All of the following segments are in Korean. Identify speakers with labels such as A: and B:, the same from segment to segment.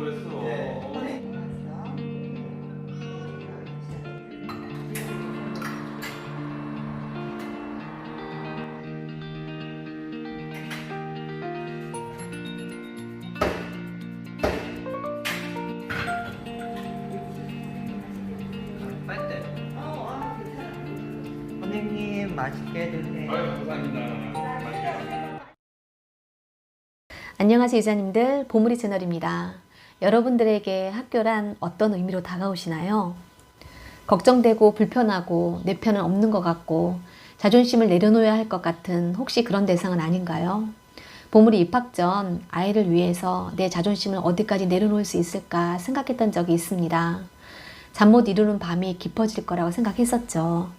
A: 그랬어.
B: 네. 빨대. 선생님 맛있게 드세요.
A: 아유, 감사합니다.
C: 안녕하세요 이사님들, 보물이 채널입니다. 여러분들에게 학교란 어떤 의미로 다가오시나요? 걱정되고 불편하고 내 편은 없는 것 같고 자존심을 내려놓아야 할 것 같은 혹시 그런 대상은 아닌가요? 보물이 입학 전 아이를 위해서 내 자존심을 어디까지 내려놓을 수 있을까 생각했던 적이 있습니다. 잠 못 이루는 밤이 깊어질 거라고 생각했었죠.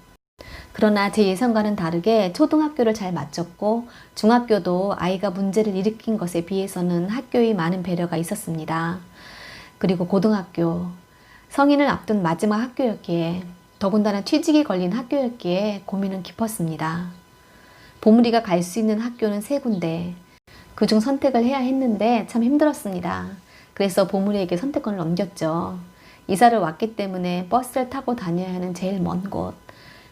C: 그러나 제 예상과는 다르게 초등학교를 잘 마쳤고 중학교도 아이가 문제를 일으킨 것에 비해서는 학교의 많은 배려가 있었습니다. 그리고 고등학교, 성인을 앞둔 마지막 학교였기에 더군다나 취직이 걸린 학교였기에 고민은 깊었습니다. 보물이가 갈 수 있는 학교는 3군데, 그중 선택을 해야 했는데 참 힘들었습니다. 그래서 보물이에게 선택권을 넘겼죠. 이사를 왔기 때문에 버스를 타고 다녀야 하는 제일 먼 곳,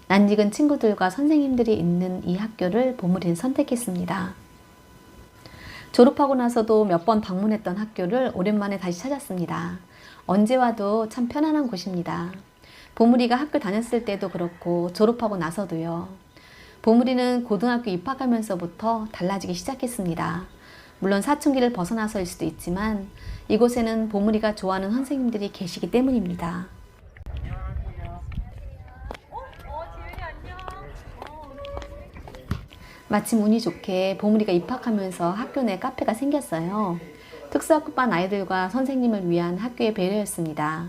C: 낯익은 친구들과 선생님들이 있는 이 학교를 보물이는 선택했습니다. 졸업하고 나서도 몇 번 방문했던 학교를 오랜만에 다시 찾았습니다. 언제 와도 참 편안한 곳입니다. 보물이가 학교 다녔을 때도 그렇고 졸업하고 나서도요. 보물이는 고등학교 입학하면서부터 달라지기 시작했습니다. 물론 사춘기를 벗어나서일 수도 있지만 이곳에는 보물이가 좋아하는 선생님들이 계시기 때문입니다. 마침 운이 좋게 보물이가 입학하면서 학교 내 카페가 생겼어요. 특수학급반 아이들과 선생님을 위한 학교의 배려였습니다.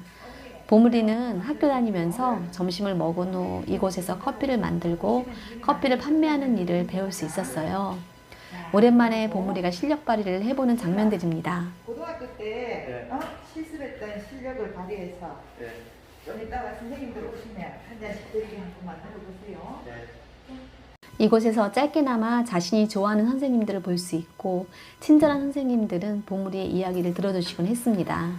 C: 보물이는 학교 다니면서 점심을 먹은 후 이곳에서 커피를 만들고 커피를 판매하는 일을 배울 수 있었어요. 오랜만에 보물이가 실력 발휘를 해보는 장면들입니다.
B: 고등학교 때 실습했던 실력을 발휘해서 좀 이따가 선생님들 오시면 한 잔씩 드리게 한 번만 들어보세요.
C: 이곳에서 짧게나마 자신이 좋아하는 선생님들을 볼 수 있고 친절한 선생님들은 보물이의 이야기를 들어주시곤 했습니다.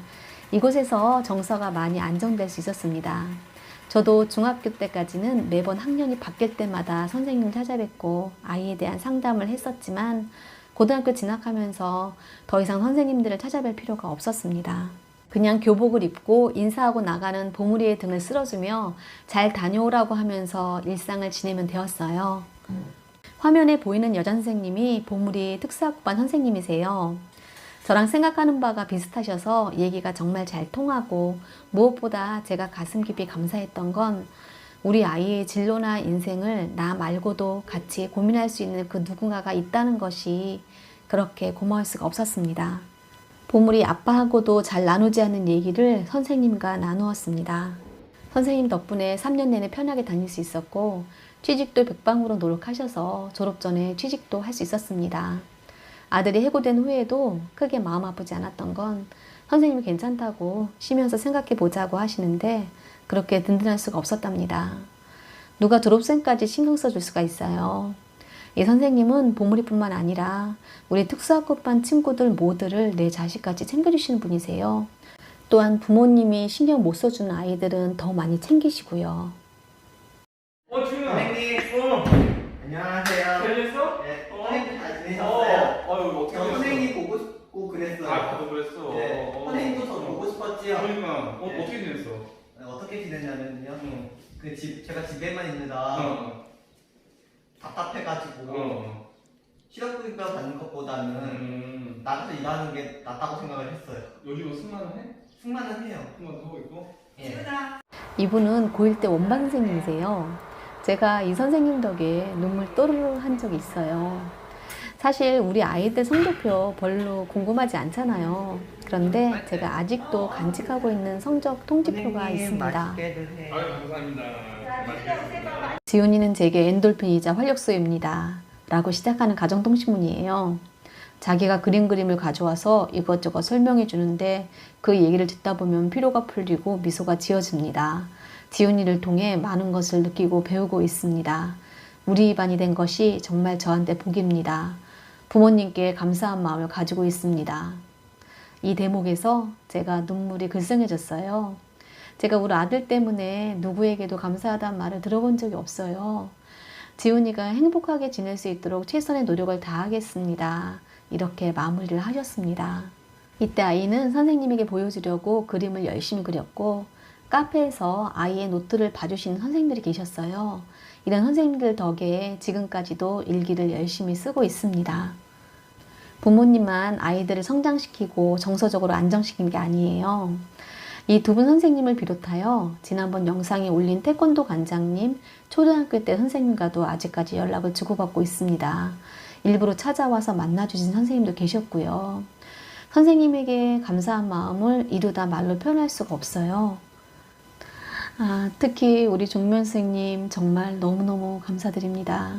C: 이곳에서 정서가 많이 안정될 수 있었습니다. 저도 중학교 때까지는 매번 학년이 바뀔 때마다 선생님을 찾아뵙고 아이에 대한 상담을 했었지만 고등학교 진학하면서 더 이상 선생님들을 찾아뵐 필요가 없었습니다. 그냥 교복을 입고 인사하고 나가는 보물이의 등을 쓸어주며 잘 다녀오라고 하면서 일상을 지내면 되었어요. 화면에 보이는 여자 선생님이 보물이 특수학반 선생님이세요. 저랑 생각하는 바가 비슷하셔서 얘기가 정말 잘 통하고 무엇보다 제가 가슴 깊이 감사했던 건 우리 아이의 진로나 인생을 나 말고도 같이 고민할 수 있는 그 누군가가 있다는 것이 그렇게 고마울 수가 없었습니다. 보물이 아빠하고도 잘 나누지 않은 얘기를 선생님과 나누었습니다. 선생님 덕분에 3년 내내 편하게 다닐 수 있었고 취직도 백방으로 노력하셔서 졸업 전에 취직도 할 수 있었습니다. 아들이 해고된 후에도 크게 마음 아프지 않았던 건 선생님이 괜찮다고 쉬면서 생각해 보자고 하시는데 그렇게 든든할 수가 없었답니다. 누가 졸업생까지 신경 써줄 수가 있어요. 이 선생님은 보물이뿐만 아니라 우리 특수학급반 친구들 모두를 내 자식같이 챙겨주시는 분이세요. 또한 부모님이 신경 못 써주는 아이들은 더 많이 챙기시고요.
A: 지훈아.
B: 선생님. 안녕하세요.
A: 잘 지냈어?
B: 네. 선생님 잘 지내셨어요?
A: 아유, 어떻게
B: 저
A: 지냈어?
B: 선생님 보고 싶고 그랬어요.
A: 나도 그랬어.
B: 네. 선생님도 저 보고 싶었지요.
A: 그러니까,
B: 네.
A: 어떻게 지냈어?
B: 어떻게 지냈냐면요.
A: 응.
B: 제가 집에만 있느라 답답해가지고 실업급여 받는 것보다는 나가서 일하는 게 낫다고 생각을 했어요.
A: 요즘은 승마는 해?
B: 승마는 해요.
A: 승마도 하고 있고?
B: 예.
C: 이분은 고1 때 원반 선생님이세요. 제가 이 선생님 덕에 눈물 또르르 한 적이 있어요. 사실 우리 아이들 성적표 별로 궁금하지 않잖아요. 그런데 제가 아직도 간직하고 있는 성적 통지표가
B: 선생님,
C: 있습니다.
B: 맛있게 드세요.
A: 아유, 감사합니다.
C: 지훈이는 제게 엔돌핀이자 활력소입니다. 라고 시작하는 가정통신문이에요. 자기가 그림을 가져와서 이것저것 설명해 주는데 그 얘기를 듣다 보면 피로가 풀리고 미소가 지어집니다. 지훈이를 통해 많은 것을 느끼고 배우고 있습니다. 우리 입안이 된 것이 정말 저한테 복입니다. 부모님께 감사한 마음을 가지고 있습니다. 이 대목에서 제가 눈물이 글썽해졌어요. 제가 우리 아들 때문에 누구에게도 감사하다는 말을 들어본 적이 없어요. 지훈이가 행복하게 지낼 수 있도록 최선의 노력을 다하겠습니다. 이렇게 마무리를 하셨습니다. 이때 아이는 선생님에게 보여주려고 그림을 열심히 그렸고 카페에서 아이의 노트를 봐주시는 선생님들이 계셨어요. 이런 선생님들 덕에 지금까지도 일기를 열심히 쓰고 있습니다. 부모님만 아이들을 성장시키고 정서적으로 안정시킨 게 아니에요. 이 두 분 선생님을 비롯하여 지난번 영상에 올린 태권도 관장님, 초등학교 때 선생님과도 아직까지 연락을 주고받고 있습니다. 일부러 찾아와서 만나주신 선생님도 계셨고요. 선생님에게 감사한 마음을 이루다 말로 표현할 수가 없어요. 특히 우리 종면 선생님 정말 너무너무 감사드립니다.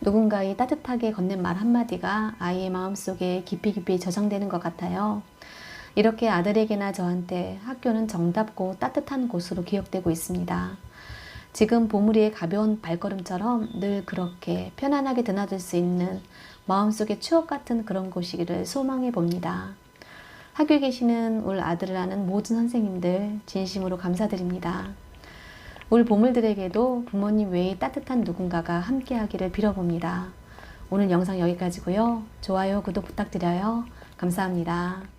C: 누군가의 따뜻하게 건넨 말 한마디가 아이의 마음속에 깊이 저장되는 것 같아요. 이렇게 아들에게나 저한테 학교는 정답고 따뜻한 곳으로 기억되고 있습니다. 지금 보물이의 가벼운 발걸음처럼 늘 그렇게 편안하게 드나들 수 있는 마음속의 추억 같은 그런 곳이기를 소망해 봅니다. 학교에 계시는 우리 아들을 아는 모든 선생님들 진심으로 감사드립니다. 우리 보물들에게도 부모님 외에 따뜻한 누군가가 함께 하기를 빌어봅니다. 오늘 영상 여기까지고요. 좋아요, 구독 부탁드려요. 감사합니다.